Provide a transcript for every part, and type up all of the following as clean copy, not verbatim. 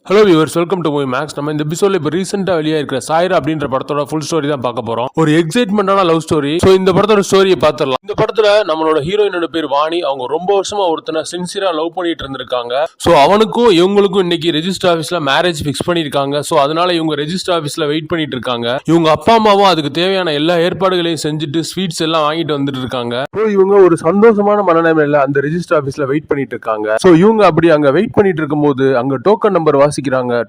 Hello viewers, welcome to Movie Max. நம்ம இந்த எபிசோட்ல இப்போ ரீசெண்டா வெளியே இருக்கிற சாய்ரா அப்படின்ற படத்தோட ஃபுல் ஸ்டோரி தான் பார்க்க போறோம். ஒரு எக்ஸைட்மெண்டான லவ் ஸ்டோரி. ஸோ இந்த படத்தோட ஸ்டோரியை பார்த்துடலாம். இந்த படத்துல நம்மளோட ஹீரோயினோட பேர் வாணி. அவங்க ரொம்ப வருஷமா ஒருத்தனை சின்சியரா லவ் பண்ணிட்டு இருந்திருக்காங்க. ஸோ அவனுக்கும் இவங்களுக்கும் இன்னைக்கு ரெஜிஸ்டர் ஆஃபீஸ்ல மேரேஜ் ஃபிக்ஸ் பண்ணிருக்காங்க. ஸோ அதனால இவங்க ரெஜிஸ்டர் ஆஃபீஸ்ல வெயிட் பண்ணிட்டு இருக்காங்க. இவங்க அப்பா அம்மாவும் அதுக்கு தேவையான எல்லா ஏற்பாடுகளையும் செஞ்சுட்டு ஸ்வீட்ஸ் எல்லாம் வாங்கிட்டு வந்துட்டு இருக்காங்க. ஸோ இவங்க ஒரு சந்தோஷமான மனநிலையில அந்த ரெஜிஸ்டர் ஆஃபீஸ்ல வெயிட் பண்ணிட்டு இருக்காங்க. ஸோ இவங்க அப்படி அங்க வெயிட் பண்ணிட்டு இருக்கும்போது அங்க டோக்கன் நம்பர் வாசிக்கிறாங்க.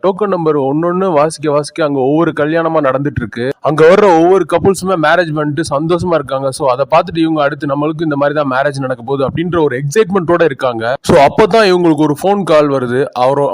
டோக்கன் நம்பர் ஒன்னொன்னு வாசிக்க அங்க ஒவ்வொரு கல்யாணமா நடந்துட்டு இருக்கு. அங்க வர்ற ஒவ்வொரு கப்புள்ஸுமே மேரேஜ் பண்ணிட்டு சந்தோஷமா இருக்காங்க. சோ அதை பார்த்துட்டு இவங்க அடுத்து நம்மளுக்கு இந்த மாதிரி தான் மேரேஜ் நடக்க போகுது அப்படின்ற ஒரு எக்ஸைட்மெண்டோட இருக்காங்க. சோ அப்பதான் இவங்களுக்கு ஒரு போன் கால் வருது.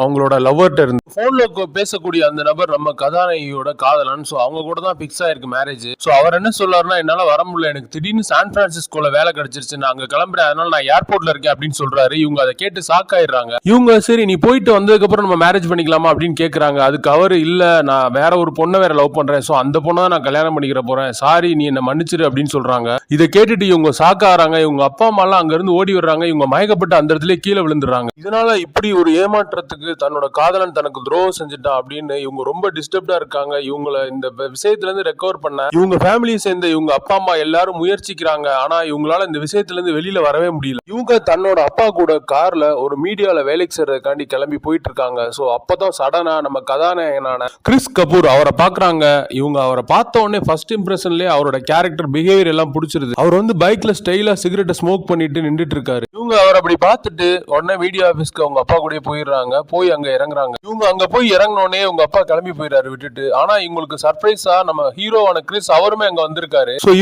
அவங்களோட லவ்வர்ட்ட இருந்து போன்ல பேசக்கூடிய அந்த நபர் நம்ம கதாநாயகியோட காதலன். சோ அவங்க கூட தான் பிக்ஸ் ஆயிருக்கு மேரேஜ். சோ அவர் என்ன சொல்றாருன்னா, என்னால வர முடியல, எனக்கு திடீர்னு சான் பிரான்சிஸ்கோல வேலை கிடைச்சிருச்சு, நான் அங்க கிளம்புறேன், அதனால நான் ஏர்போர்ட்ல இருக்கேன் அப்படின்னு சொல்றாரு. இவங்க அதை கேட்டு ஷாக் ஆயிடுறாங்க. இவங்க சரி நீ போயிட்டு வந்ததுக்கு அப்புறம் நம்ம மேரேஜ் பண்ணிக்கலாமா அப்படின்னு கேக்குறாங்க. அதுக்கு அவரு இல்ல, நான் வேற ஒரு பொண்ணை வேற லவ் பண்றேன், சோ அந்த பொண்ணை தான் நான் கல்யாணம் பண்ணிக்கிற போறேன், சாரி நீ என்ன மன்னிச்சிரு அப்படின்னு சொல்றாங்க. இதை கேட்டுட்டு இவங்க ஷாக் ஆறாங்க. இவங்க அப்பா அம்மா எல்லாம் அங்க இருந்து ஓடி வர்றாங்க. இவங்க மயக்கப்பட்டு அந்த இடத்துல கீழே விழுந்துடுறாங்க. இதனால இப்படி ஒரு ஏமாற்றத்துக்கு தன்னோட காதலன் தனக்கு துரோகம் செஞ்சுட்டான் அப்படின்னு இவங்க ரொம்ப டிஸ்டர்ப்டா இருக்காங்க. இவங்களை இந்த விஷயத்துல இருந்து ரெக்கவர் பண்ண இவங்க ஃபேமிலியை சேர்ந்த இவங்க அப்பா அம்மா எல்லாரும் முயற்சிக்கிறாங்க. ஆனா இவங்களால இந்த விஷயத்துல இருந்து வெளியில வரவே முடியல. இவங்க தன்னோட அப்பா கூட கார்ல ஒரு மீடியால வேலைக்கு சேர்றதுக்காண்டி கிளம்பி போயிட்டு இருக்காங்க. சோ அப்பதான் சடனா நம்ம கதாநாயகனான கிறிஸ் கபூர் அவரை பாக்குறாங்க. இவங்க அவரை பார்த்த உடனே ஃபர்ஸ்ட் இம்ப்ரெஷன்லயே அவரோட கேரக்டர் பிஹேவியர் எல்லாம் பிடிச்சிருது. அவர் வந்து பைக்ல ஸ்டைலா சிகரெட்டை ஸ்மோக் பண்ணிட்டு நின்றுட்டு இருக்காரு. இவங்க அவர் அப்படி பார்த்துட்டு உடனே வீடியோ ஆபீஸ்க்கு அவங்க அப்பா கூட போயிடுறாங்க. போய் அங்க இறங்குறாங்க. இவங்க அங்க போய் இறங்கினோடனே உங்க அப்பா கிளம்பி போயிடாரு விட்டுட்டு. ஆனா இவங்களுக்கு சர்ப்ரைஸா நம்ம ஹீரோவான கிறிஸ் அவருமே அங்க வந்திருக்காரு. சோ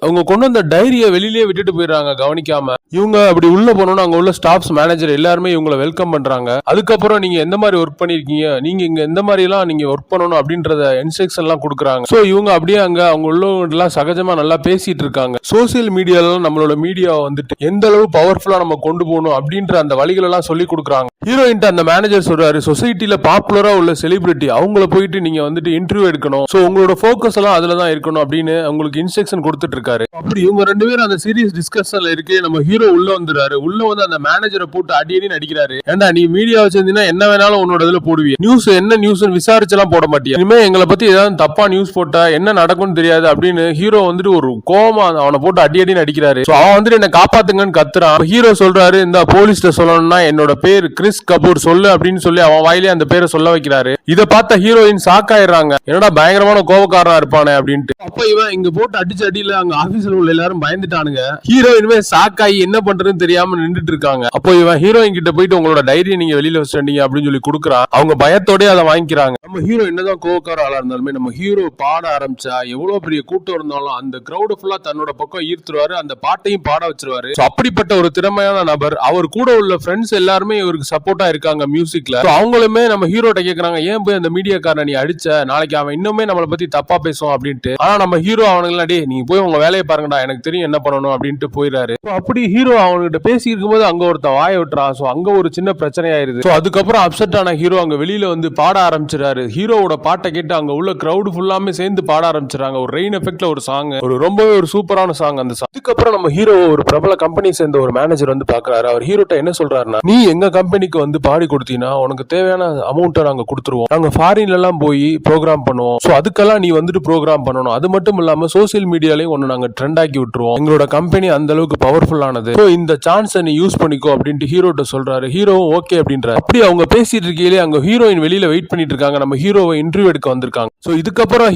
அவங்க கொண்டு வந்த டைரியை வெளியிலேயே விட்டுட்டு போயிடுறாங்க கவனிக்காம. இவங்க அப்படி உள்ள போனோம்னா அங்க உள்ள ஸ்டாஃப்ஸ் மேனேஜர் எல்லாருமே இவங்களை வெல்கம் பண்றாங்க. அதுக்கப்புறம் நீங்க எந்த மாதிரி ஒர்க் பண்ணிருக்கீங்க, நீங்க இங்க எந்த மாதிரி எல்லாம் நீங்க ஒர்க் பண்ணணும் அப்படின்றத இன்ஸ்ட்ரக்ஷன் எல்லாம் கொடுக்குறாங்க. சோ இவங்க அப்படியே அங்க அவங்க உள்ளவங்க சகஜமா நல்லா பேசிட்டு இருக்காங்க. சோசியல் மீடியால நம்மளோட மீடியாவை வந்துட்டு எந்த அளவு பவர்ஃபுல்லா நம்ம கொண்டு போகணும் அப்படின்ற அந்த வழிகள் எல்லாம் சொல்லி கொடுக்குறாங்க. ஹீரோயின் அந்த மேனேஜர் சொல்றாரு, சொசைட்டில பாப்புலரா உள்ள செலிபிரிட்டி அவங்கள போயிட்டு நீங்க வந்துட்டு இன்டர்வியூ எடுக்கணும், சோ உங்களோட போக்கஸ் எல்லாம் அதுலதான் இருக்கணும் அப்படின்னு உங்களுக்கு இன்ஸ்ட்ரக்ஷன் கொடுத்துட்டு இருக்காரு. அப்படி இவங்க ரெண்டு பேரும் அந்த சீரியஸ் டிஸ்கஷன்ல இருக்கே நம்ம ஹீரோ உள்ள வந்துறாரு. உள்ள வந்து அந்த மேனேஜரை போட்டு அடியடி அடிக்கிறாரு. ஏண்டா நீ மீடியா வச்சிருந்தீங்கன்னா என்ன வேணாலும் உன்னோட இதுல போடுவீங்க, நியூஸ் என்ன நியூஸ் விசாரிச்செல்லாம் போட மாட்டியா, இனிமே எங்களை பத்தி ஏதாவது தப்பா நியூஸ் போட்டா என்ன நடக்கும்னு தெரியாது அப்படின்னு ஹீரோ வந்துட்டு ஒரு கோமா அவனை போட்டு அடியடின்னு அடிக்கிறாரு. அவன் வந்துட்டு என்ன காப்பாத்துங்கன்னு கத்துறான். ஹீரோ சொல்றாரு, இந்த போலீஸ்ல சொல்லணும்னா என்னோட பேர் கிறிஸ் கபூர் சொல்லு அப்படின்னு சொல்லி அவன் வாயிலே அந்த பேரை சொல்ல வைக்கிறாரு. இதை பார்த்த ஹீரோயின் ஷாக் ஆயிடுறாங்க. என்னடா பயங்கரமான கோபக்காரனா இருப்பானே அப்படின்ட்டு. அப்ப இவன் இங்க போட்டு அடிச்சு அடியில அங்க ஆபீஸ்ல உள்ள எல்லாரும் பயந்துட்டானுங்க. ஹீரோயினுமே ஷாக் ஆகி என்ன பண்றதுன்னு தெரியாம நின்றுட்டு இருக்காங்க. அப்போ இவன் ஹீரோயின் கிட்ட போயிட்டு உங்களோட டைரியை நீங்க வெளியில வச்சிட்டீங்க அப்படின்னு சொல்லி கொடுக்குறான். அவங்க பயத்தோடய அதை வாங்கிக்கிறாங்க. நம்ம ஹீரோ என்னதான் கோபக்கார ஆளா இருந்தாலுமே நம்ம ஹீரோ பாட ஆரம்பிச்சா எவ்வளவு பெரிய கூட்டம் இருந்தாலும் அந்த கிரௌட் ஃபுல்லா தன்னோட பக்கம் ஈர்த்துருவாரு. அந்த பாட்டையும் பாட வச்சிருவாரு. அப்படிப்பட்ட ஒரு திறமையான நபர். அவர் கூட உள்ள ஃப்ரெண்ட்ஸ் எல்லாருமே இவருக்கு சப்போர்ட்டா இருக்காங்க மியூசிக்ல. அவங்களுமே நம்ம ஹீரோட்ட கேக்குறாங்க, ஏன் போய் அந்த மீடியாக்காரனை நீ அடிச்ச, நாளைக்கு அவன் இன்னுமே நம்மளை பத்தி தப்பா பேசுவான் அப்படின்ட்டு. ஆனா நம்ம ஹீரோ அவனுங்களா, டே நீங்க போய் உங்க வேலையை பாருங்கடா, எனக்கு தெரியும் என்ன பண்ணணும் அப்படின்ட்டு போயிடாரு. அப்படி ஹீரோ அவன்கிட்ட பேசி இருக்கும்போது அங்க ஒருத்தன் வாய விட்டுறான். சோ அங்க ஒரு சின்ன பிரச்சனை ஆயிருது. சோ அதுக்கப்புறம் அப்செட் ஆன ஹீரோ அங்க வெளியில வந்து பாட ஆரம்பிச்சிடாரு. ஹீரோவோட பாட்டை கேட்டு அங்க உள்ள கிரௌட் ஃபுல்லாமே சேர்ந்து பாட ஆரம்பிச்சிடறாங்க. ஒரு ரெயின் எஃபெக்ட்ல ஒரு சாங், ரொம்பவே ஒரு சூப்பரான சாங் அந்த சாங். அதுக்கப்புறம் நம்ம ஹீரோ ஒரு பிரபல கம்பெனி சேர்ந்த ஒரு மேனேஜர் வந்து பாக்குறாரு. அவர் ஹீரோட்ட என்ன சொல்றாருன்னா, நீ எங்க கம்பெனிக்கு வந்து பாடி கொடுத்தீங்கன்னா உனக்கு தேவையான அமௌண்ட்டை நாங்க கொடுத்துருவோம், நாங்க ஃபாரின்ல எல்லாம் போய் ப்ரோக்ராம் பண்ணுவோம், சோ அதுக்கெல்லாம் நீ வந்துட்டு ப்ரோக்ராம் பண்ணணும், அது மட்டும் இல்லாம சோசியல் மீடியாலையும் ஒன்னு நாங்க ட்ரெண்ட் ஆக்கி விட்டுருவோம், எங்களோட கம்பெனி அந்த அளவுக்கு பவர்ஃபுல்லானது, சோ இந்த சான்ஸை நீ யூஸ் பண்ணிக்கோ அப்படின்ட்டு ஹீரோட்ட சொல்றாரு. ஹீரோவும் ஓகே அப்படின்றாரு. அப்படி அவங்க பேசிட்டு இருக்கையிலே அங்க ஹீரோயின் வெளியில வெயிட் பண்ணிட்டு இருக்காங்க. நம்ம ஹீரோவை இன்டர்வியூ எடுக்க வந்திருக்காங்க. சோ இதுக்கப்புறம்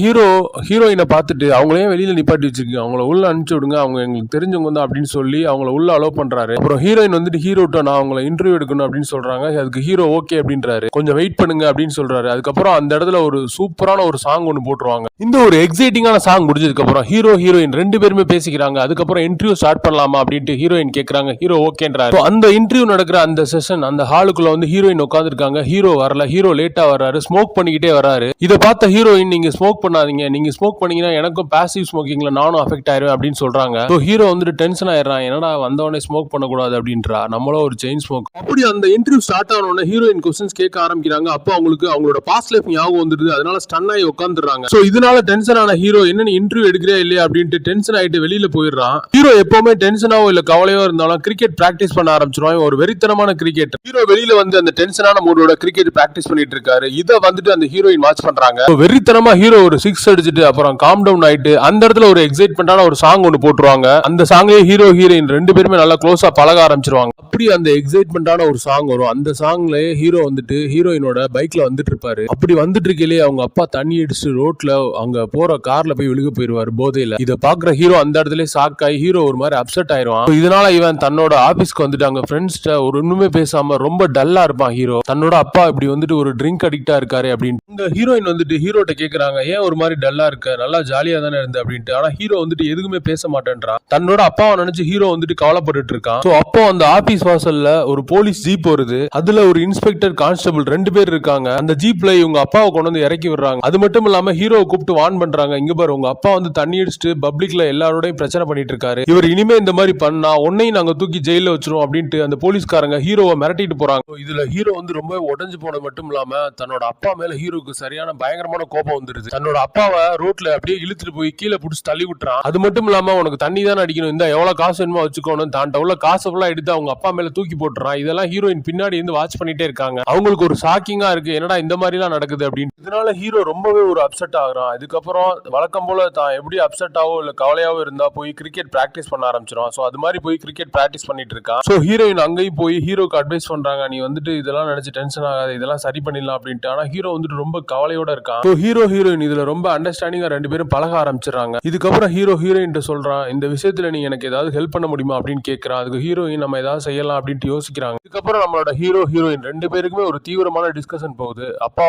ஹீரோயினை பார்த்துட்டு அவங்களையும் வெளியில நிப்பாட்டி வச்சிருக்கீங்க, அவங்கள உள்ள அனுப்பிச்சு விடுங்க, அவங்க எங்களுக்கு தெரிஞ்சவங்க தான் அப்படின்னு சொல்லி அவங்கள உள்ள அலோவ் பண்றாரு. அப்புறம் ஹீரோயின் வந்துட்டு ஹீரோட்ட நான் அவங்களை இன்டர்வியூ எடுக்கணும் அப்படின்னு சொல்றாங்க. அதுக்கு ஹீரோ ஓகே அப்படின்றாரு. கொஞ்சம் வெயிட் பண்ணுங்க அப்படின்னு சொல்றாரு. அதுக்கப்புறம் அந்த இடத்துல ஒரு சூப்பரான ஒரு சாங் ஒன்று போட்டுருவாங்க. இந்த ஒரு எக்ஸைட்டிங்கான சாங் முடிஞ்சதுக்கு அப்புறம் ஹீரோ ஹீரோயின் ரெண்டு பேருமே பேசிக்கிறாங்க. அதுக்கப்புறம் இன்டர்வியூ ஸ்டார்ட் பண்ணலாமா அப்படின்ட்டு ஹீரோயின் கேக்குறாங்க. ஹீரோ ஓகேன்றாரு. அந்த இன்டர்வியூ நடக்கிற அந்த செஷன் அந்த ஹாலுக்குள்ள வந்து ஹீரோயின் உட்காந்துருக்காங்க. ஹீரோ வரல. ஹீரோ லேட்டா வர்றாரு. ஸ்மோக் பண்ணிக்கிட்டே வர்றாரு. இதை பார்த்த ஹீரோயின் ஹீரோயின் நீங்க ஸ்மோக் பண்ணாதீங்க, நீங்க ஸ்மோக் பண்ணீங்கன்னா எனக்கும் பாசிவ் ஸ்மோக்கிங்ல நானும் அஃபெக்ட் ஆயிருவேன் அப்படின்னு சொல்றாங்க. ஸோ ஹீரோ வந்துட்டு டென்ஷன் ஆயிடுறான், என்னடா வந்தவனே ஸ்மோக் பண்ணக்கூடாது அப்படின்றா, நம்மளும் ஒரு செயின் ஸ்மோக். அப்படி அந்த இன்டர்வியூ ஸ்டார்ட் ஆனோட ஹீரோயின் கொஸ்டின்ஸ் கேட்க ஆரம்பிக்கிறாங்க. அப்போ அவங்களுக்கு அவங்களோட பாஸ்ட் லைஃப் ஞாபகம் வந்துருது. அதனால ஸ்டன் ஆகி உட்காந்துறாங்க. ஸோ இதனால டென்ஷன் ஆன ஹீரோ என்ன இன்டர்வியூ எடுக்கிறே இல்லையா அப்படின்ட்டு டென்ஷன் ஆயிட்டு வெளியில போயிடுறான். ஹீரோ எப்பவுமே டென்ஷனாவோ இல்ல கவலையோ இருந்தாலும் கிரிக்கெட் பிராக்டிஸ் பண்ண ஆரம்பிச்சிருவான். ஒரு வெறித்தனமான கிரிக்கெட். ஹீரோ வெளியில வந்து அந்த டென்ஷனான மூடோட கிரிக்கெட் பிராக்டிஸ் பண்ணிட்டு இருக்காரு. இதை வந்துட்டு அந்த ஹீரோயின் வாட்ச் பண்றாங்க. வெறித்தனமா ஹீரோ ஒரு 6 அடிச்சுட்டு அப்புறம் காம் டவுன் ஆயிட்டு அந்த இடத்துல ஒரு எக்ஸைட்மெண்டான ஒரு சாங் ஒன்று போட்டுருவாங்க. அந்த சாங்லயே ஹீரோ ஹீரோயின் 2 பேருமே நல்லா க்ளோஸா பழக ஆரம்பிச்சிருவாங்க. அப்படி அந்த எக்ஸைட்மெண்டான ஒரு சாங் வரும். அந்த சாங்லயே ஹீரோ வந்துட்டு ஹீரோயினோட பைக்ல வந்துட்டு இருப்பாரு. அப்படி வந்துட்டு இருக்கையிலே அவங்க அப்பா தண்ணி அடிச்சு ரோட்ல அங்க போற கார்ல போய் விழுக போயிருவாரு போதையில. இதை பாக்குற ஹீரோ அந்த இடத்துல ஷாக் ஆகி ஹீரோ ஒரு மாதிரி அப்செட் ஆயிருவான். இதனால இவன் தன்னோட ஆபீஸ்க்கு வந்துட்டு அங்க ஃப்ரெண்ட்ஸ்ட ஒரு ஒண்ணுமே பேசாம ரொம்ப டல்லா இருப்பான் ஹீரோ. தன்னோட அப்பா இப்படி வந்துட்டு ஒரு ட்ரிங்க் அடிக்டா இருக்காரு அப்படின்னு. இந்த ஹீரோயின் வந்துட்டு ஹீரோட்ட கேக்குறாங்க, ஏன் ஒரு மாதிரி டல்லா இருக்க, நல்லா ஜாலியா தானே இருந்த அப்படின்ட்டு. ஆனா ஹீரோ வந்துட்டு எதுக்குமே பேச மாட்டேன்றான். தன்னோட அப்பாவை நினைச்சு ஹீரோ வந்துட்டு கவலைப்பட்டு இருக்கான். சோ அப்போ அந்த ஆபீஸ் வாசல்ல ஒரு போலீஸ் ஜீப் வருது. அதுல ஒரு இன்ஸ்பெக்டர் கான்ஸ்டபிள் 2 பேர் இருக்காங்க. அந்த ஜீப்ல இவங்க அப்பாவை கொண்டு வந்து இறக்கி விடுறாங்க. அது மட்டும் இல்லாம ஹீரோவை கூப்பிட்டு வார்ன் பண்றாங்க, இங்க பாரு உங்க அப்பா வந்து தண்ணி அடிச்சுட்டு பப்ளிக்ல எல்லாரோடையும் பிரச்சனை பண்ணிட்டு இருக்காரு. இவர் இனிமே இந்த மாதிரி பண்ணா உன்னையும் நாங்க தூக்கி ஜெயில வச்சிரும் அப்படின்ட்டு அந்த போலீஸ்காரங்க ஹீரோவை மிரட்டிட்டு போறாங்க. இதுல ஹீரோ வந்து ரொம்ப உடஞ்சு போனது மட்டும் இல்லாம தன்னோட அப்பா மேல ஹீரோக்கு சரியான பயங்கரமான கோபம் வந்துருது. தன்னோட அப்பாவை ரோட்ல அப்படியே இழுத்துட்டு போய் கீழே புடிச்சு தள்ளி விட்டுறான். அது மட்டும் இல்லாம உனக்கு தண்ணி தான் அடிக்கணும், இந்த எவ்வளவு காசு வேணுமோ வச்சுக்கணும், தாண்ட உள்ள காசு ஃபுல்லா எடுத்து அவங்க அப்பா மேல தூக்கி போட்டுறான். இதெல்லாம் ஹீரோயின் பின்னாடி இருந்து வாட்ச் பண்ணிட்டே இருக்காங்க. அவங்களுக்கு ஒரு ஷாக்கிங்கா இருக்கு, என்னடா இந்த மாதிரி எல்லாம் நடக்குது அப்படின்னு. இதனால ஹீரோ ரொம்பவே ஒரு அப்செட் ஆகுறான். அதுக்கப்புறம் வழக்கம் போல தான் எப்படி அப்செட் ஆவோ இல்ல கவலையாவோ இருந்தா போய் கிரிக்கெட் பிராக்டிஸ் பண்ண ஆரம்பிச்சிடும். சோ அது மாதிரி போய் கிரிக்கெட் பிராக்டிஸ் பண்ணிட்டு இருக்கான். சோ ஹீரோயின் அங்கேயும் போய் ஹீரோக்கு அட்வைஸ் பண்றாங்க, நீ வந்துட்டு இதெல்லாம் நினைச்சு டென்ஷன் ஆகாது, இதெல்லாம் சரி பண்ணிடலாம் அப்படின்ட்டு. ஆனா ஹீரோ வந்துட்டு ரொம்ப கவலையோட இருக்கான். சோ ஹீரோ ஹீரோயின் இதுல ரொம்ப அண்டர்ஸ்டாண்டிங்கா 2 பேரும் பழக ஆரம்பிச்சிடறாங்க. இதுக்கப்புறம் ஹீரோ ஹீரோயின் சொல்றான், இந்த விஷயத்துல நீ எனக்கு ஏதாவது ஹெல்ப் பண்ண முடியுமா அப்படின்னு கேட்கறான். அதுக்கு ஹீரோயின் நம்ம ஏதாவது செய்யலாம் அப்படின்ட்டு யோசிக்கிறாங்க. இதுக்கப்புறம் நம்மளோட ஹீரோ ஹீரோயின் 2 பேருக்குமே ஒரு தீவிரமான டிஸ்கஷன் போகுது, அப்பா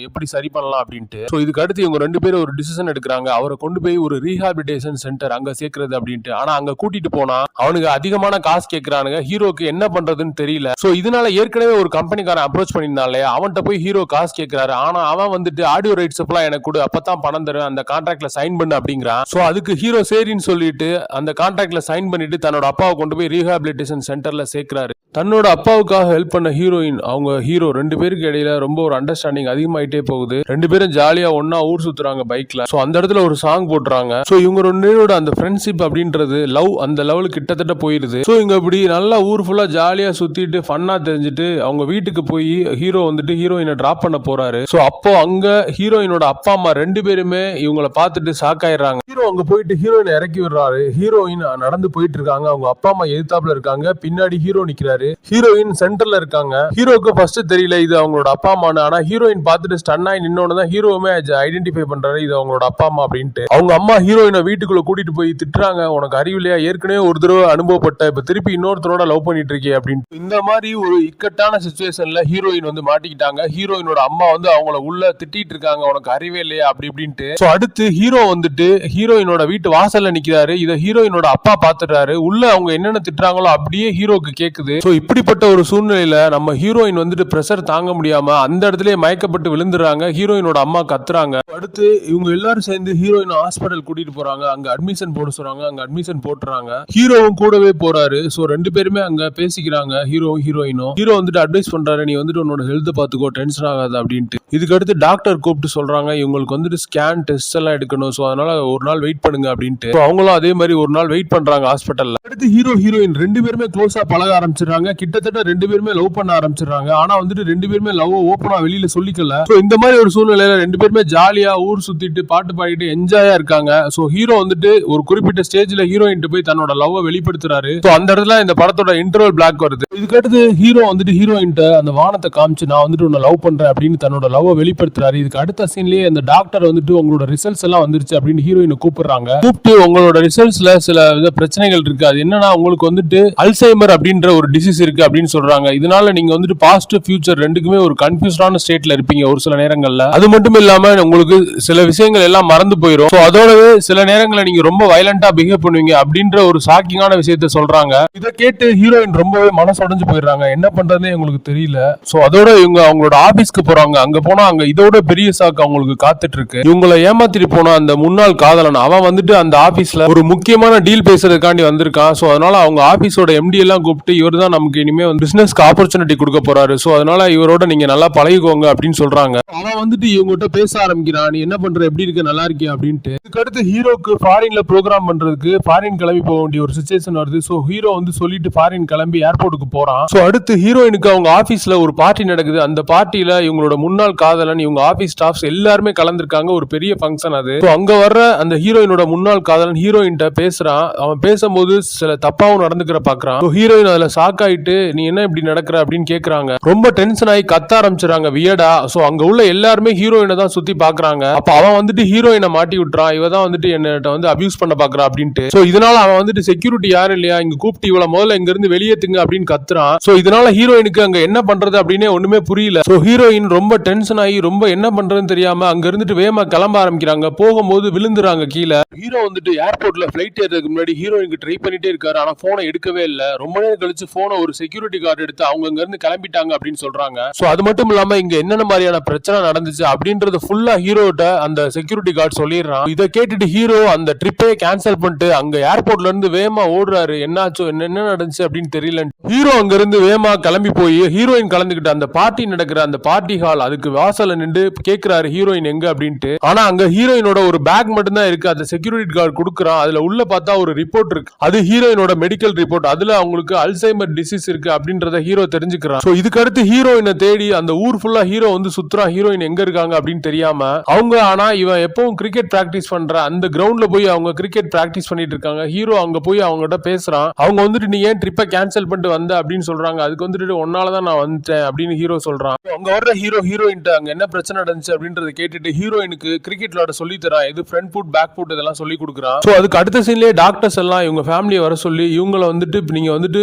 எப்படி சரி பண்ணலாம் அப்படின்ட்டு. சோ இதுக்கு அடுத்து இவங்க 2 பேரும் ஒரு டிசிஷன் எடுக்கிறாங்க, அவரை கொண்டு போய் ஒரு ரீஹாபிலிட்டேஷன் சென்டர் அங்க சேர்க்கிறது அப்படின்ட்டு. ஆனா அங்க கூட்டிட்டு போனா அவனுக்கு அதிகமான காசு கேட்கறானுங்க. ஹீரோக்கு என்ன பண்றதுன்னு தெரியல. சோ இதனால ஏற்கனவே ஒரு கம்பெனிக்காரன் அப்ரோச் பண்ணிருந்தாலே அவன்கிட்ட போய் ஹீரோ காசு கேட்கிறாரு. ஆனா அவன் வந்துட்டு ஆடியோ ரைட்ஸ் எல்லாம் எனக்கு கொடு, அப்பதான் பணம் தரும், அந்த கான்ட்ராக்ட்ல சைன் பண்ணு அப்படிங்கிறான். சோ அதுக்கு ஹீரோ சரின்னு சொல்லிட்டு அந்த கான்ட்ராக்ட்ல சைன் பண்ணிட்டு தன்னோட அப்பாவை கொண்டு போய் ரீஹாபிலிட்டேஷன் சென்டர்ல சேர்க்கிறாரு. தன்னோட அப்பாவுக்காக ஹெல்ப் பண்ண ஹீரோயின் அவங்க ஹீரோ 2 பேருக்கு இடையில ரொம்ப ஒரு அண்டர்ஸ்டாண்டிங் அதிகமாயிட்டே போகுது. 2 பேரும் ஜாலியா ஒன்னா ஊர் சுத்துறாங்க பைக்ல. சோ அந்த இடத்துல ஒரு சாங் போட்டுறாங்க. சோ இவங்க 2 பேரோட அந்த ஃப்ரெண்ட்ஷிப் அப்படின்றது லவ் அந்த லெவலுக்கு கிட்டத்தட்ட போயிருது. சோ இங்க இப்படி நல்லா ஊர் ஃபுல்லா ஜாலியா சுத்திட்டு ஃபன்னா தெரிஞ்சுட்டு அவங்க வீட்டுக்கு போய் ஹீரோ வந்துட்டு ஹீரோயினை டிராப் பண்ண போறாரு. சோ அப்போ அங்க ஹீரோயினோட அப்பா அம்மா 2 பேருமே இவங்கள பார்த்துட்டு ஷாக் ஆயிடுறாங்க. ஹீரோ அங்க போயிட்டு ஹீரோயினை இறக்கி விடுறாரு. ஹீரோயின் நடந்து போயிட்டு இருக்காங்க. அவங்க அப்பா அம்மா எதிர்த்தாப்புல இருக்காங்க. பின்னாடி ஹீரோ நிக்கிறாரு. ஹீரோயின் சென்டர்ல இருக்காங்க. ஹீரோக்கு ஃபர்ஸ்ட் தெரியல இது அவங்களோட அப்பா அம்மானு. ஆனா ஹீரோயின் பார்த்துட்டு ஸ்டன் ஆகி நின்னோன்னு தான் ஹீரோவுமே ஐடென்டிஃபை பண்றாரு இது அவங்களோட அப்பா அம்மா அப்படின்ட்டு. அவங்க அம்மா ஹீரோயினை வீட்டுக்குள்ள கூட்டிட்டு போய் திட்டுறாங்க, உனக்கு அறிவில்லையா, ஏற்கனவே ஒரு தடவை அனுபவப்பட்ட, இப்ப திருப்பி இன்னொருத்தரோட லவ் பண்ணிட்டு இருக்கே அப்படின்னு. இந்த மாதிரி ஒரு இக்கட்டான சிச்சுவேஷன்ல ஹீரோயின் வந்து மாட்டிக்கிட்டாங்க. ஹீரோயினோட அம்மா வந்து அவங்கள உள்ள திட்டிட்டு இருக்காங்க, உனக்கு அறிவே இல்லையா அப்படி இப்படின்ட்டு. சோ அடுத்து ஹீரோ வந்துட்டு ஹீரோயினோட வீட்டு வாசல்ல நிக்கிறாரு. இத ஹீரோயினோட அப்பா பாத்துறாரு. உள்ள அவங்க என்னென்ன திட்டுறாங்களோ அப்படியே ஹீரோக்கு கேக்குது. சோ இப்படிப்பட்ட ஒரு சூழ்நிலையில நம்ம ஹீரோயின் வந்துட்டு பிரஷர் தாங்க முடியாம அந்த இடத்துல மயக்கப்பட்டு விழுந்துறாங்க. ஹீரோயினோட அம்மா கத்துறாங்க. அடுத்து இவங்க எல்லாரும் சேர்ந்து ஹீரோயின் ஹாஸ்பிட்டல் கூட்டிட்டு போறாங்க. அங்க அட்மிஷன் போட சொல்றாங்க. அங்க அட்மிஷன் போட்டுறாங்க. ஹீரோவும் கூடவே போறாரு. சோ 2 பேருமே அங்க பேசிக்கிறாங்க, ஹீரோவும் ஹீரோயினும். ஹீரோ வந்துட்டு அட்வைஸ் பண்றாரு, நீ வந்துட்டு உன்னோட ஹெல்த் பாத்துக்கோ, டென்ஷன் ஆகாது அப்படின்ட்டு. இதுக்கு அடுத்து டாக்டர் கூப்பிட்டு சொல்றாங்க, இவங்களுக்கு வந்துட்டு ஸ்கேன் டெஸ்ட் எல்லாம் எடுக்கணும். சோ அதனால ஒரு நாள் வெயிட் பண்ணுங்க அப்படின்ட்டு. அவங்களும் அதே மாதிரி ஒரு நாள் வெயிட் பண்றாங்க ஹாஸ்பிட்டல்ல. அடுத்து ஹீரோ ஹீரோயின் 2 பேருமே க்ளோஸா பழக ஆரம்பிச்சிடுறாங்க. கிட்டத்தட்ட 2 பேருமே லவ் பண்ண ஆரம்பிச்சிடுறாங்க. ஆனா வந்துட்டு 2 பேருமே லவ் ஓப்பனா வெளியில சொல்லிக்கல. சோ இந்த மாதிரி ஒரு சூழ்நிலையில 2 பேருமே ஜாலியா ஊர் சுத்திட்டு பாட்டு பாடிட்டு என்ஜாயா இருக்காங்க. சோ ஹீரோ வந்துட்டு ஒரு குறிப்பிட்ட ஸ்டேஜ்ல ஹீரோயின் போய் தன்னோட லவ் வெளிப்படுத்துறாரு. சோ அந்த இடத்துல இந்த படத்தோட இன்டர்வல் பிளாக் வருது. இதுக்கு அடுத்து ஹீரோ வந்துட்டு ஹீரோயின் அந்த வானத்தை காமிச்சு, நான் வந்துட்டு உன்னை லவ் பண்றேன் அப்படின்னு தன்னோட லவ் வெளிப்படுத்துறாரு. இதுக்கு அடுத்த சீன்லயே அந்த டாக்டர் வந்துட்டு உங்களோட ரிசல்ட்ஸ் எல்லாம் வந்துருச்சு அப்படின்னு ஹீரோயினை கூப்பிடுறாங்க. கூப்பிட்டு உங்களோட ரிசல்ட்ஸ்ல சில பிரச்சனைகள் இருக்கு, அது என்னன்னா உங்களுக்கு வந்துட்டு அல்சைமர் அப்படின்ற ஒரு டிசீஸ் டிசீஸ் இருக்கு அப்படின்னு சொல்றாங்க. இதனால நீங்க வந்துட்டு பாஸ்ட் ஃபியூச்சர் ரெண்டுக்குமே ஒரு கன்ஃபியூஸ்டான ஸ்டேட்ல இருப்பீங்க ஒரு சில நேரங்கள்ல. அது மட்டும் இல்லாம உங்களுக்கு சில விஷயங்கள் எல்லாம் மறந்து போயிடும். அதோடவே சில நேரங்களில் நீங்க ரொம்ப வயலண்டா பிஹேவ் பண்ணுவீங்க அப்படின்ற ஒரு ஷாக்கிங்கான விஷயத்த சொல்றாங்க. இதை கேட்டு ஹீரோயின் ரொம்பவே மனசொடைஞ்சு போயிடுறாங்க. என்ன பண்றதுனே உங்களுக்கு தெரியல. அதோட இவங்க அவங்களோட ஆபீஸ்க்கு போறாங்க. அங்க போனா அங்க இதோட பெரிய ஷாக் அவங்களுக்கு காத்துட்டு இருக்கு. இவங்களை ஏமாத்திட்டு போன அந்த முன்னாள் காதலன் அவன் வந்துட்டு அந்த ஆபீஸ்ல ஒரு முக்கியமான டீல் பேசுறதுக்காண்டி வந்திருக்கான். அதனால அவங்க ஆபீஸோட எம்டி எல்லாம் கூப்பிட்டு இவர் தான் நமக்கு இனிமே பிசினஸ்க்கு ஆப்பர்ச்சுனிட்டி கொடுக்க போறாரு. அதனால இவரோட நீங்க நல்லா பழகிக்கோங்க அப்படின்னு சொல்றாங்க. அவன் வந்துட்டு இவங்ககிட்ட பேச ஆரம்பிக்கிறான். நீ என்ன பண்ற, எப்படி இருக்க, நல்லா இருக்கியா அப்படின்ட்டு. இதுக்கடுத்து ஹீரோக்கு ஃபாரின்ல ப்ரோக்ராம் பண்றதுக்கு ஃபாரின் கிளம்பி போக வேண்டிய ஒரு சிச்சுவேஷன் வருது. ஹீரோ வந்து சொல்லிட்டு ஃபாரின் கிளம்பி ஏர்போர்ட்டுக்கு போறான். அடுத்து ஹீரோயினுக்கு அவங்க ஆபீஸ்ல ஒரு பார்ட்டி நடக்குது. அந்த பார்ட்டியில இவங்களோட முன்னாள் காதலன், இவங்க ஆபீஸ் ஸ்டாஃப்ஸ் எல்லாருமே கலந்துருக்காங்க. ஒரு பெரிய ஃபங்க்ஷன் அது. அங்க வர்ற அந்த ஹீரோயினோட முன்னாள் காதலன் ஹீரோயின்ட்ட பேசுறான். அவன் பேசும்போது சில தப்பாவும் நடந்துக்கிற பாக்குறான். ஹீரோயின் அதுல ஷாக் ஆயிட்டு நீ என்ன இப்படி நடக்கிற அப்படின்னு கேக்குறாங்க. ரொம்ப டென்ஷன் ஆகி கத்த ஆரம்பிச்சுறாங்க வியடா. அங்க உள்ள எல்லாருமே ஹீரோயினை தான் சுத்தி பாக்குறாங்க. அப்ப அவன் வந்துட்டு ஹீரோயினை மாட்டி விட்டுறான். இவ தான் வந்துட்டு என்னட்ட வந்து அபியூஸ் பண்ண பாக்குறா அப்படின்ட்டு. இதனால அவன் வந்துட்டு செக்யூரிட்டி யாரும் இல்லையா, இங்க கூப்பிட்டு இவள முதல்ல இங்க இருந்து வெளியேத்துங்க அப்படின்னு கத்துறான். இதனால ஹீரோயினுக்கு அங்க என்ன பண்றது அப்படின்னு ஒண்ணுமே புரியல. ஹீரோயின் ரொம்ப டென்ஷன் ஆகி ரொம்ப என்ன பண்றதுன்னு தெரியாம அங்க இருந்துட்டு வேகமா கிளம்ப ஆரம்பிக்கிறாங்க. போகும்போது விழுந்துறாங்க கீழே. ஹீரோ வந்துட்டு ஏர்போர்ட்ல பிளைட் ஏறதுக்கு முன்னாடி ஹீரோயினுக்கு ட்ரை பண்ணிட்டே இருக்காரு. ஆனா போனை எடுக்கவே இல்ல. ரொம்ப நேரம் கழிச்சு போனை ஒரு செக்யூரிட்டி கார்டு எடுத்து அவங்க அங்க இருந்து கிளம்பிட்டாங்க அப்படின்னு சொல்றாங்க. அது மட்டும் இல்லாம இங்க என்னென்ன மாதிரியான பிரச்சனை நடந்துச்சு அப்படின்றது ஃபுல்லா ஹீரோட்ட அந்த செக்யூரிட்டி கார்டு சொல்லிடுறான். இதை கேட்டுட்டு ஹீரோ அந்த ட்ரிப்பே கேன்சல் பண்ணிட்டு அங்க ஏர்போர்ட்ல இருந்து வேகமா ஓடுறாரு. என்னாச்சோ என்ன நடந்துச்சு அப்படின்னு தெரியல. ஹீரோ அங்க இருந்து வேகமா கிளம்பி போய் ஹீரோயின் கலந்துகிட்ட அந்த பார்ட்டி நடக்கிற அந்த பார்ட்டி ஹால் அதுக்கு வாசல்ல நின்று கேக்குறாரு ஹீரோயின் எங்க அப்படின்ட்டு. ஆனா அங்க ஹீரோயினோட ஒரு பேக் மட்டும் தான் இருக்கு. அந்த செக்யூரிட்டி கார்டு கொடுக்குறான். அதுல உள்ள பார்த்தா ஒரு ரிப்போர்ட் இருக்கு. அது ஹீரோயினோட மெடிக்கல் ரிப்போர்ட். அதுல அவங்களுக்கு அல்சைமர் டிசீஸ் இருக்கு அப்படின்றத ஹீரோ தெரிஞ்சுக்கிறான். இதுக்கு அடுத்து ஹீரோயினை தேடி அந்த ஊர் ஃபுல்லா ஹீரோ வந்து சுத்துறான். ஹீரோயின் எங்க இருக்காங்க அப்படின்னு தெரியாம அவங்க. ஆனா இவன் எப்பவும் கிரிக்கெட் பிராக்டிஸ் பண்ற அந்த கிரவுண்ட்ல போய் அவங்க கிரிக்கெட் பிராக்டிஸ் பண்ணிட்டு இருக்காங்க. ஹீரோ அங்க போய் அவங்ககிட்ட பேசுறான். அவங்க வந்துட்டு நீ ஏன் ட்ரிப்பை கேன்சல் பண்ணிட்டு வந்த அப்படின்னு சொல்றாங்க. அதுக்கு வந்துட்டு ஒன்னாலதான் நான் வந்துட்டேன் அப்படின்னு ஹீரோ சொல்றான். அங்க வர்ற ஹீரோயின் அங்க என்ன பிரச்சனை நடந்துச்சு அப்படின்றத கேட்டுட்டு ஹீரோயினுக்கு கிரிக்கெட் விளையாட சொல்லி தரான். இது ஃப்ரண்ட் ஃபுட் பேக் ஃபுட் இதெல்லாம் சொல்லி கொடுக்குறான். அதுக்கு அடுத்த சீன்லயே டாக்டர்ஸ் எல்லாம் இவங்க ஃபேமிலியை வர சொல்லி இவங்களை வந்துட்டு நீங்க வந்துட்டு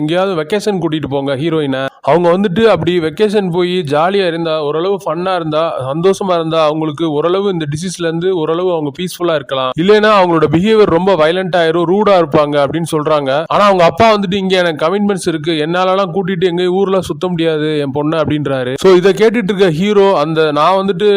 எங்கேயாவது வெக்கேஷன் கூட்டிட்டு போங்க ஹீரோயினை. அவங்க வந்துட்டு அப்படி வெக்கேஷன் போய் ஜாலியா இருந்தா, ஓரளவு ஃபன்னா இருந்தா, சந்தோஷமா இருந்தா அவங்களுக்கு ஓரளவு இந்த டிசீஸ்ல இருந்து ஓரளவு அவங்க பீஸ்ஃபுல்லா இருக்கலாம். இல்லைன்னா அவங்களோட பிஹேவியர் ரொம்ப வயலண்ட் ஆயிரும், ரூடா இருப்பாங்க அப்படின்னு சொல்றாங்க. ஆனா அவங்க அப்பா வந்துட்டு இங்க எனக்கு கமிட்மெண்ட்ஸ் இருக்கு, என்னாலலாம் கூட்டிட்டு எங்க ஊர்ல சுத்த முடியாது என் பொண்ணு அப்படின்றாரு. இதை கேட்டுட்டு இருக்க ஹீரோ அந்த நான் வந்துட்டு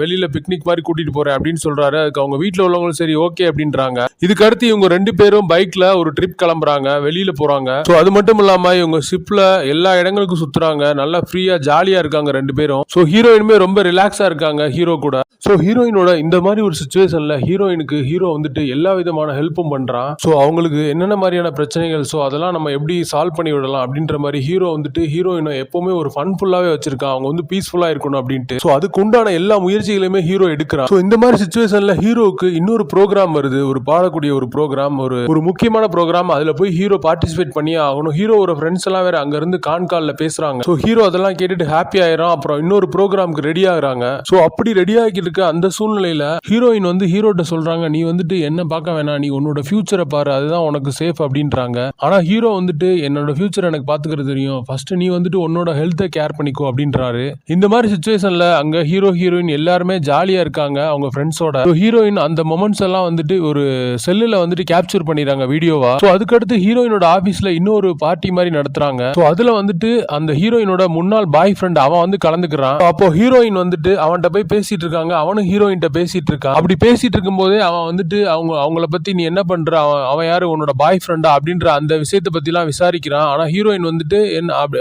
வெளியில பிக்னிக் மாதிரி கூட்டிட்டு போறேன் அப்படின்னு சொல்றாரு. அதுக்கு அவங்க வீட்டுல உள்ளவங்களும் சரி ஓகே அப்படின்றாங்க. இதுக்கு அடுத்து இவங்க 2 பேரும் பைக்ல ஒரு ட்ரிப் கிளம்புறாங்க, வெளியில போறாங்க. அது மட்டும் இல்லாம இவங்க ஷிப்ல எல்லா இடங்களுக்கும் சுத்துறாங்க. நல்லா ஃப்ரீயா ஜாலியா இருக்காங்க 2 பேரும். ஹீரோயினுமே ரொம்ப ரிலாக்ஸா இருக்காங்க ஹீரோ கூட. ஹீரோயினோட இந்த மாதிரி ஒரு சிச்சுவேஷன்ல ஹீரோயினுக்கு ஹீரோ வந்துட்டு எல்லா விதமான ஹெல்ப்பும் பண்றான். அவங்களுக்கு என்னென்ன மாதிரியான பிரச்சனைகள் அதெல்லாம் நம்ம எப்படி சால்வ் பண்ணி விடலாம் அப்படின்ற மாதிரி ஹீரோ வந்துட்டு ஹீரோயினை எப்பவுமே ஒரு ஃபன்ஃபுல்லாவே வச்சிருக்கான். அவங்க வந்து பீஸ்ஃபுல்லா இருக்கணும் அப்படின்ட்டு. அதுக்கு உண்டான எல்லா முயற்சிகளையுமே ஹீரோ எடுக்கிறான். இந்த மாதிரி சிச்சுவேஷன்ல ஹீரோக்கு இன்னொரு ப்ரோக்ராம் வருது, ஒரு பாடக்கூடிய ஒரு ப்ரோக்ராம், ஒரு முக்கியமான ப்ரோக்ராம். அதுல போய் ஹீரோ பார்ட்டிசிபேட் பண்ணி ஆகணும். ஹீரோவோட ஃப்ரெண்ட்ஸ் எல்லாம் வேற அங்க இருந்து கான்கால்ல பேசுறாங்க. ஹீரோ அதெல்லாம் கேட்டுட்டு ஹாப்பி ஆயிரும். அப்புறம் இன்னொரு ப்ரோக்ராமுக்கு ரெடி ஆகுறாங்க. அப்படி ரெடி ஆகிட்டு இருக்க அந்த சூழ்நிலையில ஹீரோயின் வந்து ஹீரோட்ட சொல்றாங்க, நீ வந்துட்டு என்ன பார்க்க வேணாம், நீ உன்னோட ஃபியூச்சரை பாரு, அதுதான் உனக்கு சேஃப் அப்படின்றாங்க. ஆனா ஹீரோ வந்துட்டு என்னோட ஃபியூச்சர் எனக்கு பாத்துக்கிறது தெரியும், ஃபர்ஸ்ட் நீ வந்துட்டு உன்னோட ஹெல்த்தை கேர் பண்ணிக்கோ அப்படின்றாரு. இந்த மாதிரி சிச்சுவேஷன்ல அங்க ஹீரோயின் எல்லாருமே ஜாலியா இருக்காங்க அவங்க ஃப்ரெண்ட்ஸோட. ஹீரோயின் அந்த மொமெண்ட்ஸ் எல்லாம் வந்துட்டு ஒரு செல்லுல வந்துட்டு கேப்சர் பண்ணிடுறாங்க வீடியோவா. அதுக்கடுத்து ஹீரோயினோட ஆபீஸ்ல இன்னொரு பார்ட்டி மாதிரி நடத்துறாங்க. அதுல வந்துட்டு அந்த ஹீரோயினோட முன்னாள் பாய் ஃப்ரெண்ட் அவன் வந்து கலந்துக்கிறான். அப்போ ஹீரோயின் வந்துட்டு அவன்கிட்ட போய் பேசிட்டு இருக்காங்க, அவனும் ஹீரோயின்ட்ட பேசிட்டு இருக்கான். அப்படி பேசிட்டு இருக்கும் போதே அவன் வந்துட்டு அவங்கள பத்தி நீ என்ன பண்ற, அவன் யாரு உன்னோட பாய் ஃப்ரெண்டா அப்படின்ற அந்த விஷயத்தை பத்தி எல்லாம் விசாரிக்கிறான். ஆனா ஹீரோயின் வந்துட்டு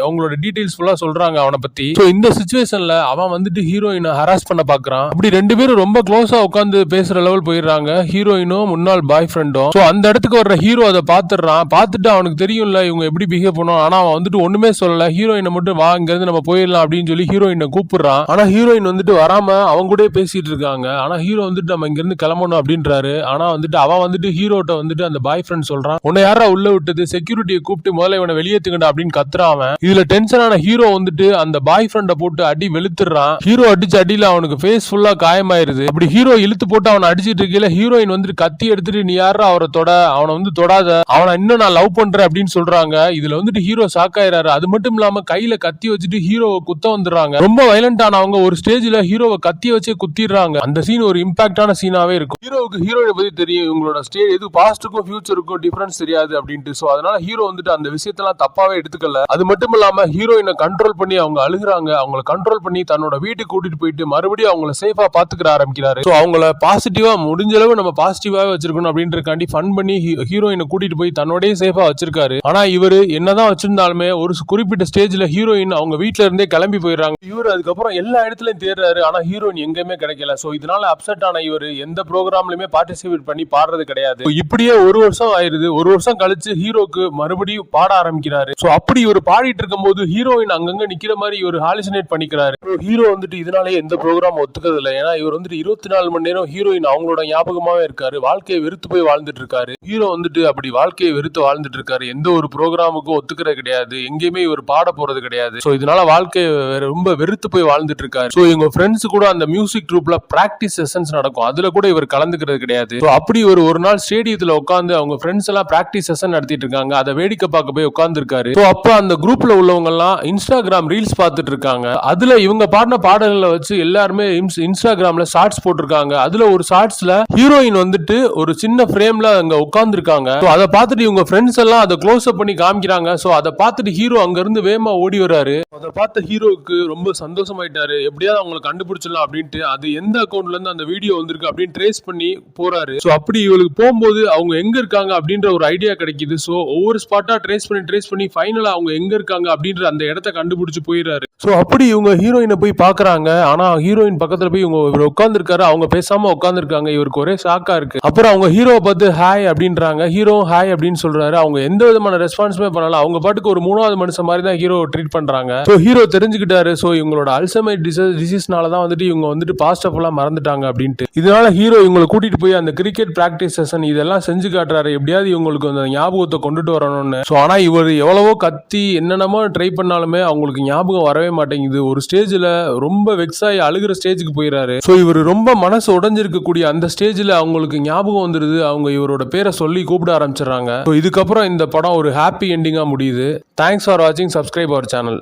அவங்களோட டீடைல்ஸ் ஃபுல்லா சொல்றாங்க அவனை பத்தி. இந்த சிச்சுவேஷன்ல அவன் வந்துட்டு ஹீரோயினை ஹராஸ் பண்ண பாக்குறான். அப்படி 2 பேரும் ரொம்ப க்ளோஸா உட்காந்து பேசுற லெவல் போயிடுறாங்க, ஹீரோயினும் முன்னாள் பாய் ஃப்ரெண்டும். அந்த இடத்துக்கு வர்ற ஹீரோ அதை பாத்துறான். பார்த்துட்டு அவனுக்கு தெரியும்ல இவங்க எப்படி பிஹேவ் பண்ணும். ஆனா அவன் வந்துட்டு ஒண்ணுமே சொல்லல. ஹீரோயினை மட்டும் வா இங்க இருந்து நம்ம போயிடலாம் அப்படின்னு சொல்லி ஹீரோயினை கூப்பிடுறான். ஆனா ஹீரோயின் வந்துட்டு வராம அவங்க கூட பேசிட்டு இருக்காங்க. ஆனா ஹீரோ வந்துட்டு நம்ம இங்க இருந்து கிளம்பணும் அப்படின்றாரு. ஆனா வந்துட்டு அவன் வந்துட்டு ஹீரோட்ட வந்துட்டு அந்த பாய் ஃப்ரெண்ட் சொல்றான், உன்னை யாரா உள்ள விட்டது, செக்யூரிட்டியை கூப்பிட்டு முதல்ல இவனை வெளியேத்துக்கண்டா அப்படின்னு கத்துறான் அவன். இதுல டென்ஷனான ஹீரோ வந்துட்டு அந்த பாய் ஃப்ரெண்ட போட்டு அடி வெளுத்துறான். ஹீரோ அடிச்ச அடியில அவனுக்கு ஃபேஸ் ஃபுல்லா காயமாயிருது. அப்படி ஹீரோ இழுத்து போட்டு அவனை அடிச்சிட்டு இருக்கல ஹீரோயின் வந்துட்டு கத்தி எடுத்துட்டு நீ யாரா அவரை தொட, அவனை வந்து தொடாத, அவனை இன்னும் நான் லவ் பண்றேன் அப்படின்னு சொல்றாங்க. இதுல வந்துட்டு ஹீரோ ஷாக் ஆயிராரு. அது மட்டும் இல்லாம கையில கத்தி வச்சுட்டு ஹீரோவை குத்த வந்துடுறாங்க. ரொம்ப வயலண்ட் ஆனவங்க ஒரு ஸ்டேஜ்ல ஹீரோவை கத்தி வச்சே குத்திடுறாங்க. அந்த சீன் ஒரு இம்பாக்டான சீனாவே இருக்கும். ஹீரோவுக்கு ஹீரோயினை பத்தி தெரியும், இவங்களோட ஸ்டேஜ் எது பாஸ்டுக்கும் ஃபியூச்சருக்கும் டிஃபரன்ஸ் தெரியாது அப்படின்ட்டு. சோ அதனால ஹீரோ வந்துட்டு அந்த விஷயத்தெல்லாம் தப்பாவே எடுத்துக்கல. அது மட்டும் இல்லாம ஹீரோயினை கண்ட்ரோல் பண்ணி அவங்க அழுகுறாங்க. அவங்கள கண்ட்ரோல் பண்ணி தன்னோட வீட்டுக்கு கூட்டிட்டு போயிட்டு மறுபடியும் அவங்கள சேஃபா பாத்துக்கிற ஆரம்பிக்கிறாரு. சோ அவங்கள பாசிட்டிவா முடிஞ்ச அளவு நம்ம பாசிட்டிவாவே வச்சிருக்கணும் அப்படின்றக்காண்டி ஃபன் பண்ணி ஹீரோயினை கூட்டிட்டு போய் தன்னோடய சேஃபா வச்சிருக்காரு. ஆனா இவரு என்னதான் வச்சிருந்தாலுமே ஒரு குறிப்பிட்ட ஸ்டேஜ்ல ஹீரோயின் அவங்க வீட்டுல இருந்தே கிளம்பி போயிடுறாங்க. இவர் அதுக்கப்புறம் எல்லா இடத்துலயும் தேடுறாரு. ஆனா ஹீரோயின் எங்கேயுமே கிடைக்கல. சோ இதனால அப்செட் ஆன இவர் எந்த ப்ரோக்ராம்லயுமே பார்ட்டிசிபேட் பண்ணி பாடுறது கிடையாது. இப்படியே ஒரு வருஷம் ஆயிருது. ஒரு வருஷம் கழிச்சு ஹீரோக்கு மறுபடியும் பாட ஆரம்பிக்கிறாரு. சோ அப்படி இவர் பாடிட்டு இருக்கும் போது ஹீரோயின் அங்கங்க நிக்கிற மாதிரி இவர் ஹாலுசினேட் பண்ணிக்கிறாரு. ஹீரோ வந்துட்டு இதனாலே எந்த ப்ரோக்ராம் ஒத்துக்கிறது இல்லை. ஏன்னா இவர் வந்துட்டு 24 மணி நேரம் ஹீரோயின் அவங்களோட ஞாபகமாவே இருக்காரு. வாழ்க்கையை வெறுத்து போய் வாழ்ந்துட்டு இருக்காரு. ஹீரோ வந்துட்டு அப்படி வாழ்க்கையை வெறுத்து வாழ்ந்துட்டு இருக்காரு. எந்த ஒரு ப்ரோக்ராமுக்கும் ஒத்துக்கிறது கிடையாது. எங்கேயுமே இவர் பாட போறது கிடையாது. சோ இதனால வாழ்க்கையை ரொம்ப வெறுத்து போய் வாழ்ந்துட்டு இருக்காரு. சோ இவங்க ஃப்ரெண்ட்ஸ் கூட அந்த மியூசிக் ட்ரூப்ல பிராக்டிஸ் செஷன்ஸ் நடக்கும். அதுல கூட இவர் கலந்துக்கிறது கிடையாது. அப்படி ஒரு நாள் ஸ்டேடியத்துல உட்காந்து அவங்க ஃப்ரெண்ட்ஸ் எல்லாம் பிராக்டிஸ் செஷன் நடத்திட்டு இருக்காங்க. அதை வேடிக்கை பார்க்க போய் உட்கார்ந்து இருக்காரு. அப்ப அந்த குரூப்ல உள்ளவங்க எல்லாம் இன்ஸ்டாகிராம் ரீல்ஸ் பார்த்துட்டு இருக்காங்க. அதுல இவங்க பாடின பாடல்களை வச்சு எல்லாருமே இன்ஸ்டாகிராம்ல ஷார்ட்ஸ் போட்டிருக்காங்க. அதுல ஒரு ஷார்ட்ஸ்ல ஹீரோயின் வந்துட்டு ஒரு சின்ன ஃப்ரேம்ல அங்க உட்கார்ந்து இருக்காங்க. அதை பார்த்துட்டு இவங்க ஃப்ரெண்ட்ஸ் எல்லாம் அதை க்ளோஸ் அப் பண்ணி காமிக்கிறாங்க. சோ அதை பார்த்துட்டு ஹீரோ அங்க இருந்து வேகமா ஓடி வராரு. அதை பார்த்த ஹீரோவுக்கு ரொம்ப சந்தோஷமாயிட்டாரு. எப்படியாவது அவங்களை கண்டுபிடிச்சிடலாம் அப்படின்ட்டு அது எந்த அக்கௌண்ட்ல இருந்து அந்த வீடியோ வந்திருக்கு அப்படின்னு ட்ரேஸ் பண்ணி போறாரு. சோ அப்படி இவளுக்கு போகும்போது அவங்க எங்க இருக்காங்க அப்படின்ற ஒரு ஐடியா கிடைக்குது. சோ ஒவ்வொரு ஸ்பாட்டா ட்ரேஸ் பண்ணி ஃபைனலா அவங்க எங்க இருக்காங்க அப்படின்ற அந்த இடத்த கண்டுபிடிச்சு போயிடுறாரு. சோ அப்படி இவங்க ஹீரோயினை போய் பாக்குறாங்க. ஆனா ஹீரோயின் பக்கத்துல போய் இவர் உட்கார்ந்து இருக்காரு. அவங்க பேசாம உட்கார்ந்து இருக்காங்க. இவருக்கு ஒரே ஷாக்கா இருக்கு. அப்புறம் அவங்க ஹீரோவை பார்த்து ஹாய் அப்படின்றாங்க. ஹீரோ ஹாய் அப்படின்னு சொல்றாரு. அவங்க எந்த விதமான ரெஸ்பான்ஸுமே பண்ணல. அவங்க பாட்டுக்கு ஒரு 3வது மனுஷன் மாதிரி தான் ஹீரோ ட்ரீட் பண்றாங்க. சோ ஹீரோ தெரிஞ்சுக்கிட்டாரு. சோ இவங்களோட அல்சைமர் டிசீஸ்னால தான் வந்துட்டு இவங்க வந்துட்டு பாஸ்ட் ஆஃப் எல்லாம் மறந்துட்டாங்க அப்படின்ட்டு. இதனால ஹீரோ இவங்களை கூட்டிட்டு போய் அந்த கிரிக்கெட் பிராக்டிஸ் செஷன் இதெல்லாம் செஞ்சு காட்டுறாரு. எப்படியாவது இவங்களுக்கு அந்த ஞாபகத்தை கொண்டுட்டு வரணும்னு. சோ ஆனா இவர் எவ்வளவோ கத்தி என்னென்னமோ ட்ரை பண்ணாலுமே அவங்களுக்கு ஞாபகம் வரவே மாட்டேங்குது. ஒரு ஸ்டேஜ்ல ரொம்ப வெக்ஸ் ஆகி அழுகிற ஸ்டேஜுக்கு போயிடுறாரு. சோ இவர் ரொம்ப மனசு உடைஞ்சிருக்கக்கூடிய அந்த ஸ்டேஜ்ல அவங்களுக்கு ஞாபகம் வந்துருது. அவங்க இவரோட பேரை சொல்லி கூப்பிட ஆரம்பிச்சிடறாங்க. இதுக்கப்புறம் இந்த படம் ஒரு ஹாப்பி எண்டிங்கா முடியுது. தேங்க்ஸ் ஃபார் வாட்சிங். Subscribe our channel.